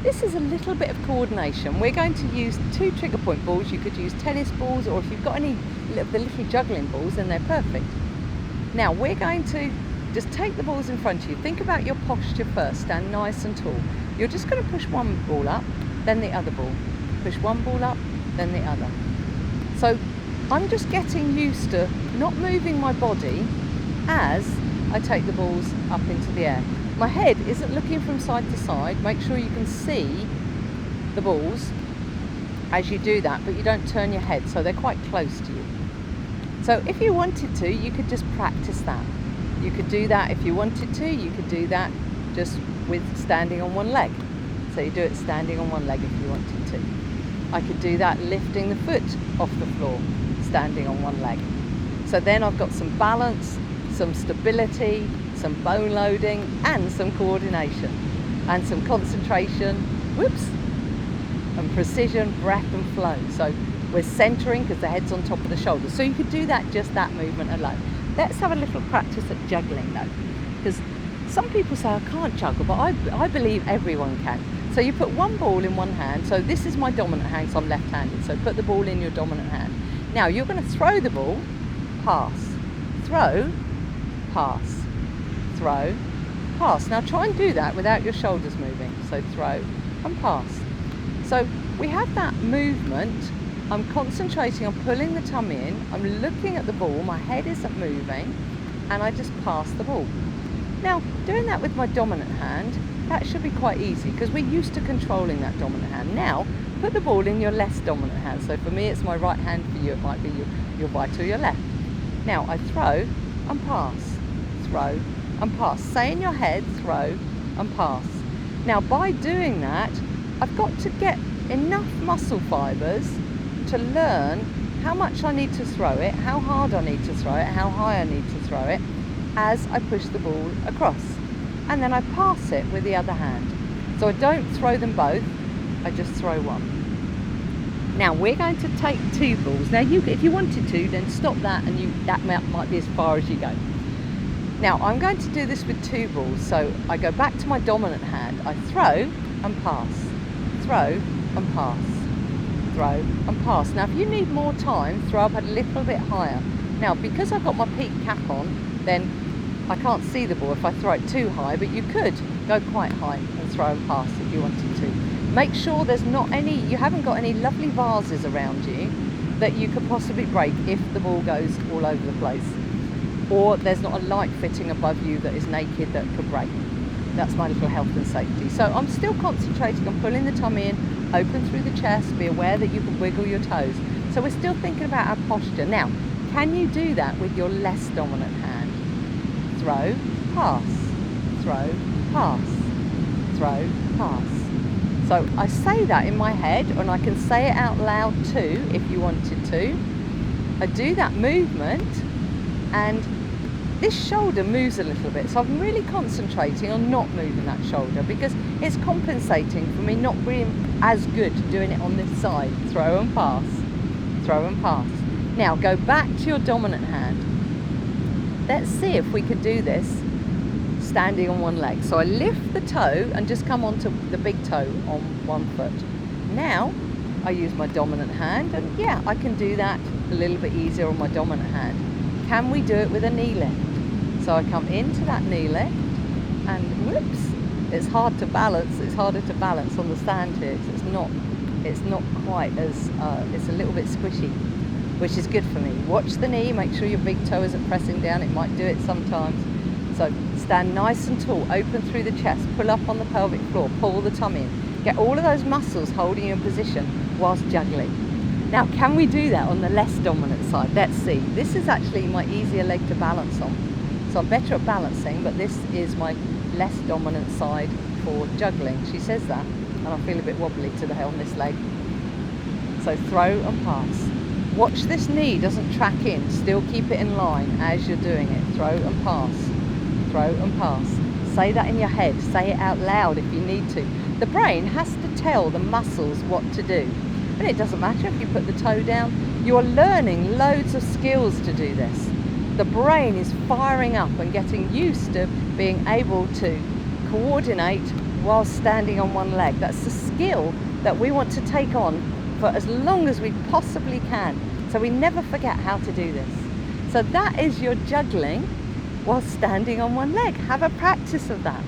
this is a little bit of coordination. We're going to use 2 trigger point balls. You could use tennis balls, or if you've got any of the little juggling balls, then they're perfect. Now we're going to just take the balls in front of you. Think about your posture first. Stand nice and tall. You're just going to push one ball up, then the other ball. Push one ball up, then the other. So I'm just getting used to not moving my body as I take the balls up into the air. My head isn't looking from side to side. Make sure you can see the balls as you do that, but you don't turn your head, so they're quite close to you. So if you wanted to, you could just practice that. You could do that if you wanted to. You could do that just with standing on one leg. So you do it standing on one leg if you wanted to. I could do that lifting the foot off the floor, standing on one leg. So then I've got some balance, some stability, some bone loading, and some coordination, and some concentration, and precision, breath and flow. So we're centering because the head's on top of the shoulders. So you could do that, just that movement alone. Let's have a little practice at juggling though, because some people say I can't juggle, but I believe everyone can. So you put one ball in one hand. So this is my dominant hand, so I'm left-handed. So put the ball in your dominant hand. Now you're going to throw the ball, pass, throw, pass, throw, pass. Now try and do that without your shoulders moving. So throw and pass. So we have that movement. I'm concentrating on pulling the tummy in. I'm looking at the ball. My head isn't moving, and I just pass the ball. Now doing that with my dominant hand, that should be quite easy because we're used to controlling that dominant hand. Now put the ball in your less dominant hand. So for me it's my right hand, for you it might be your right or your left. Now I throw and pass, throw and pass. Say in your head, throw and pass. Now by doing that, I've got to get enough muscle fibres to learn how much I need to throw it, how hard I need to throw it, how high I need to throw it as I push the ball across. And then I pass it with the other hand. So I don't throw them both, I just throw one. Now we're going to take 2 balls. Now if you wanted to, then stop that, and that might be as far as you go. Now I'm going to do this with 2 balls. So I go back to my dominant hand, I throw and pass, throw and pass, throw and pass. Now if you need more time, throw up a little bit higher. Now because I've got my peak cap on, then I can't see the ball if I throw it too high, but you could go quite high and throw and pass if you wanted to. Make sure you haven't got any lovely vases around you that you could possibly break if the ball goes all over the place. Or there's not a light fitting above you that is naked that could break. That's my little health and safety. So I'm still concentrating on pulling the tummy in, open through the chest, be aware that you can wiggle your toes. So we're still thinking about our posture. Now, can you do that with your less dominant hand? Throw, pass, throw, pass, throw, pass. So I say that in my head, and I can say it out loud too if you wanted to. I do that movement, and this shoulder moves a little bit, so I'm really concentrating on not moving that shoulder because it's compensating for me not being as good doing it on this side. Throw and pass, throw and pass. Now go back to your dominant hand. Let's see if we could do this standing on one leg. So I lift the toe and just come onto the big toe on one foot. Now I use my dominant hand, and yeah, I can do that a little bit easier on my dominant hand. Can we do it with a knee lift? So I come into that knee lift, and whoops, it's hard to balance. It's harder to balance on the stand here because it's not quite as, it's a little bit squishy, which is good for me. Watch the knee, make sure your big toe isn't pressing down. It might do it sometimes. So stand nice and tall, open through the chest, pull up on the pelvic floor, pull the tummy in. Get all of those muscles holding you in position whilst juggling. Now, can we do that on the less dominant side? Let's see. This is actually my easier leg to balance on. So I'm better at balancing, but this is my less dominant side for juggling. She says that, and I feel a bit wobbly today on this leg. So throw and pass. Watch this knee doesn't track in. Still keep it in line as you're doing it. Throw and pass. Throw and pass. Say that in your head. Say it out loud if you need to. The brain has to tell the muscles what to do. And it doesn't matter if you put the toe down. You're learning loads of skills to do this. The brain is firing up and getting used to being able to coordinate while standing on one leg. That's a skill that we want to take on for as long as we possibly can, so we never forget how to do this. So that is your juggling while standing on one leg. Have a practice of that.